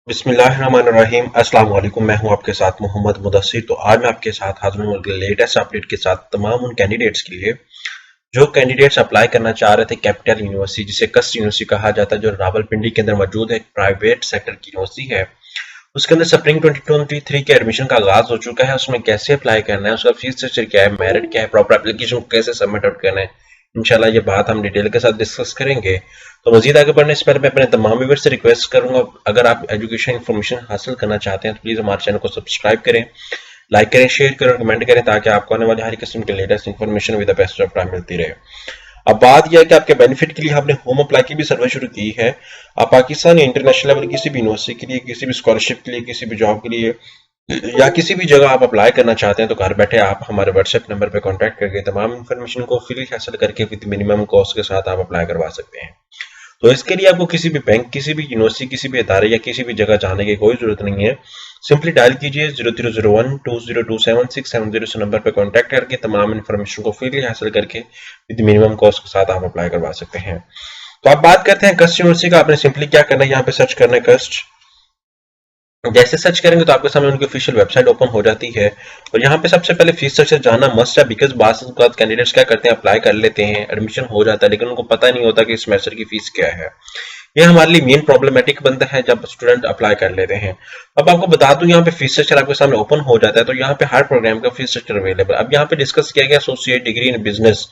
बिस्मिल्लाहिर्रहमानिर्रहीम। अस्सलाम वालेकुम। मैं हूं आपके साथ मोहम्मद मुदस्सिर। तो आज मैं आपके साथ हाजिर हूं लेटेस्ट अपडेट के साथ तमाम उन कैंडिडेट्स के लिए जो कैंडिडेट्स अप्लाई करना चाह रहे थे कैपिटल यूनिवर्सिटी, जिसे कस्ट यूनिवर्सिटी कहा जाता है, जो रावलपिंडी के अंदर मौजूद है, एक प्राइवेट सेक्टर की यूनिवर्सिटी है। उसके अंदर स्प्रिंग 2023 के एडमिशन का आगाज हो चुका है। उसमें कैसे अप्लाई करना है, उसका फीस स्ट्रक्चर क्या है, मेरिट क्या है, प्रॉपर एप्लीकेशन कैसे सबमिट आउट करना है, इंशाल्लाह ये बात हम डिटेल के साथ डिस्कस करेंगे। तो मजीद आगे बढ़ने से पहले मैं अपने तमाम व्यूअर्स से रिक्वेस्ट करूंगा, अगर आप एजुकेशन इन्फॉर्मेशन हासिल करना चाहते हैं तो प्लीज हमारे चैनल को सब्सक्राइब करें, लाइक करें, शेयर करें, कमेंट करें, ताकि आपको आने वाली हर किस्म की latest information with the best of time मिलती रहे। अब बात यह है कि आपके बेनिफिट के लिए हमने होम अप्लाई की भी सर्वे शुरू की है। आप पाकिस्तान या इंटरनेशनल लेवल किसी भी यूनिवर्सिटी के लिए, किसी भी स्कॉलरशिप के लिए, किसी भी जॉब के लिए या किसी भी जगह आप अप्लाई करना चाहते हैं तो घर बैठे आप हमारे व्हाट्सएप नंबर पर कॉन्टैक्ट करके तमाम इन्फॉर्मेशन को फ्री हासिल करके विद मिनिमम कॉस्ट के साथ आप अप्लाई करवा सकते हैं। तो इसके लिए आपको किसी भी बैंक, किसी भी यूनिवर्सिटी, किसी भी इदारे या किसी भी जगह जाने की कोई जरूरत नहीं है। सिंपली डायल कीजिए 0001202767 नंबर पर कॉन्टैक्ट करके तमाम इन्फॉर्मेशन को फ्रीली हासिल करके विद मिनिमम कॉस्ट के साथ आप अप्लाई करवा सकते हैं। तो आप बात करते हैं कस्ट यूनिवर्सिटी का। आपने सिंपली क्या करना है, यहाँ पे सर्च करना है कस्ट। जैसे सर्च करेंगे तो आपके सामने उनकी ऑफिशियल वेबसाइट ओपन हो जाती है और यहाँ पे सबसे पहले फीस स्ट्रक्चर जानना मस्ट है, बिकॉज बाद कैंडिडेट्स क्या करते हैं, अप्लाई कर लेते हैं, एडमिशन हो जाता है, लेकिन उनको पता नहीं होता कि इस सेमेस्टर की फीस क्या है। ये हमारे लिए मेन प्रॉब्लमेटिक बनता है जब स्टूडेंट अप्लाई कर लेते हैं। अब आपको बता दूं, यहाँ पे फीस स्ट्रक्चर आपके सामने ओपन हो जाता है, तो यहाँ पे हर प्रोग्राम का फीस स्ट्रक्चर अवेलेबल। अब यहाँ पे डिस्कस किया गया associate degree in business,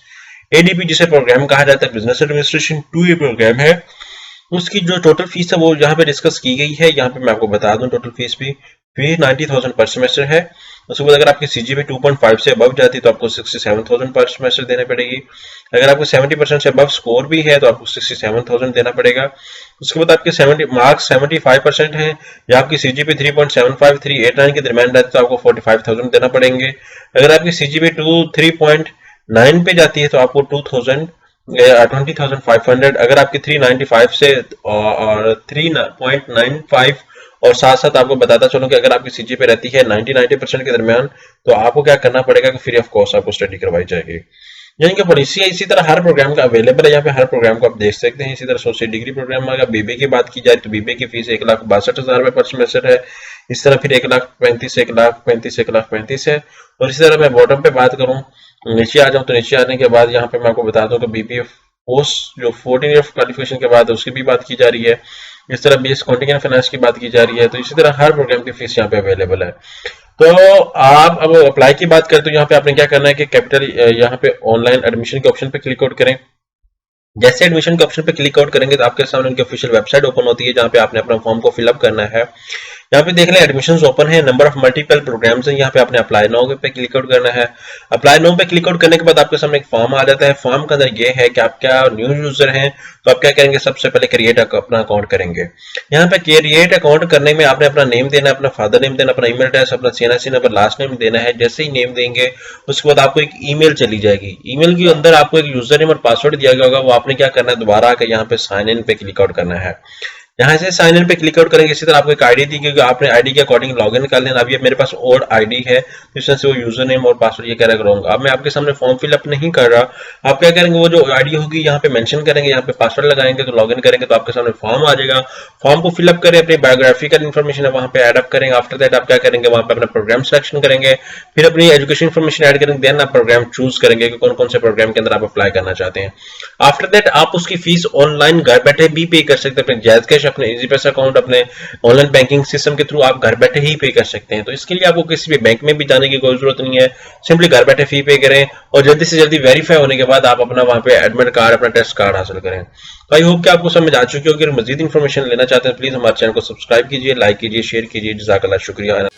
ADP जिसे प्रोग्राम कहा जाता है, बिजनेस एडमिनिस्ट्रेशन 2 ये प्रोग्राम है। उसकी जो टोटल फीस है वो यहाँ पे डिस्कस की गई है। यहाँ पे मैं आपको बता दूं टोटल फीस भी 90,000 पर सेमेस्टर है। उसके बाद अगर आपकी सीजीपी 2.5 से अबव जाती है तो आपको 67,000 पर सेमेस्टर देना पड़ेगी। अगर आपको 70% से अबव स्कोर भी है तो आपको 67,000 देना पड़ेगा। उसके बाद आपके 70 मार्क्स 75% है या आपकी सीजीपी 3.75 389 के दरमियान रहती है तो आपको 45,000 देना पड़ेंगे। अगर आपकी सीजीपी 3.9 पे जाती है तो आपको 20,500। अगर आपकी 395 से और 3.95 और साथ साथ आपको बताता चलूं कि अगर आपकी सीजी पे रहती है 90% के दरमियान तो आपको क्या करना पड़ेगा कि फ्री ऑफ कॉस्ट आपको स्टडी करवाई जाएगी। यानी कि पॉलिसी है। इसी तरह हर प्रोग्राम का अवेलेबल है, यहाँ पे हर प्रोग्राम को आप देख सकते हैं। इसी तरह एसोसिएट डिग्री प्रोग्राम में अगर बीबीए की बात की जाए तो बीबीए की फीस 1,62,000 रुपए पर सेमेस्टर है। इस तरह फिर 1,35,000 1,35,000 1,35,000 है। और इसी तरह मैं बॉटम पे बात करूँ, नीचे आ जाऊं तो नीचे आने के बाद यहाँ पे मैं आपको बता दूं कि बीबीए पोस्ट जो 14 ईयर क्वालिफिकेशन के बाद उसकी भी बात की जा रही है। इस तरह बीएस अकाउंटिंग एंड फाइनेंस की बात की जा रही है। तो इसी तरह हर प्रोग्राम की फीस यहाँ पे अवेलेबल है। तो आप अब अप्लाई की बात करें तो यहाँ पे आपने क्या करना है कि कैपिटल यहाँ पे ऑनलाइन एडमिशन के ऑप्शन पे क्लिक आउट करें। जैसे एडमिशन के ऑप्शन पे क्लिक आउट करेंगे तो आपके सामने उनकी ऑफिशियल वेबसाइट ओपन होती है जहाँ पे आपने अपना फॉर्म को फिलअप करना है। यहाँ पे देख लें एडमिशंस ओपन है, नंबर ऑफ मल्टीपल प्रोग्राम्स हैं। यहाँ पे आपने अप्लाई नाउ पे क्लिक आउट करना है। अप्लाई नाउ पे क्लिक आउट करने के बाद आपके सामने एक फॉर्म आ जाता है। फॉर्म के अंदर ये है कि आप क्या न्यू यूजर हैं तो आप क्या करेंगे, सबसे पहले क्रिएट अपना अकाउंट करेंगे। यहाँ पे क्रिएट अकाउंट करने में आपने अपना नेम देना है, अपना फादर नेम देना, अपना ईमेल एड्रेस, अपना सीएनसी नंबर, लास्ट नेम देना है। जैसे ही नेम देंगे उसके बाद आपको एक ईमेल चली जाएगी। ईमेल के अंदर आपको एक यूजर नेम और पासवर्ड दिया गया होगा, वो आपने क्या करना है, दोबारा आकर यहाँ पे साइन इन पे क्लिक आउट करना है। यहाँ से साइन इन पे क्लिक आउट करेंगे। इसी तरह आपको एक आईडी दी गई, आपने आईडी के अकॉर्डिंग लॉगिन कर लेना। अब ये मेरे पास ओल्ड आईडी है, इस तरह से वो यूजर नेम और पासवर्ड ये कह रहा करूंगा। अब मैं आपके सामने फॉर्म फिलअप नहीं कर रहा, आप क्या करेंगे, वो जो आईडी होगी यहाँ पे मेंशन करेंगे, यहाँ पे पासवर्ड लगाएंगे तो लॉगिन करेंगे तो आपके सामने फॉर्म आ जाएगा। फॉर्म को फिलअप करें, अपनी बायोग्राफिकल इन्फॉर्मेशन है वहाँ पे एड अप करेंगे। आफ्टर दैट आप क्या करेंगे, वहाँ पे अपना प्रोग्राम सिलेक्शन करेंगे, फिर अपनी एजुकेशन इन्फॉर्मेशन एड करेंगे, देन आप प्रोग्राम चूज करेंगे कि कौन कौन से प्रोग्राम के अंदर आप अप्लाई करना चाहते हैं। आफ्टर दैट आप उसकी फीस ऑनलाइन घर बैठे भी पे कर सकते हैं, अपने जायज कैश, अपने इजी पैसा अकाउंट, अपने ऑनलाइन बैंकिंग सिस्टम के थ्रू आप घर बैठे ही पे कर सकते हैं। तो इसके लिए आपको किसी भी बैंक में भी जाने की कोई जरूरत नहीं है, सिंपली घर बैठे फी पे करें और जल्दी से जल्दी वेरीफाई होने के बाद आप अपना वहां पे एडमिट कार्ड, अपना टेस्ट कार्ड हासिल करें। तो आई होप कि आपको समझ आ चुकी होगी। अगर मजीद इन्फॉर्मेशन लेना चाहते हैं प्लीज हमारे चैनल को सब्सक्राइब कीजिए, लाइक कीजिए, शेयर कीजिए। जज़ाकल्लाह, शुक्रिया।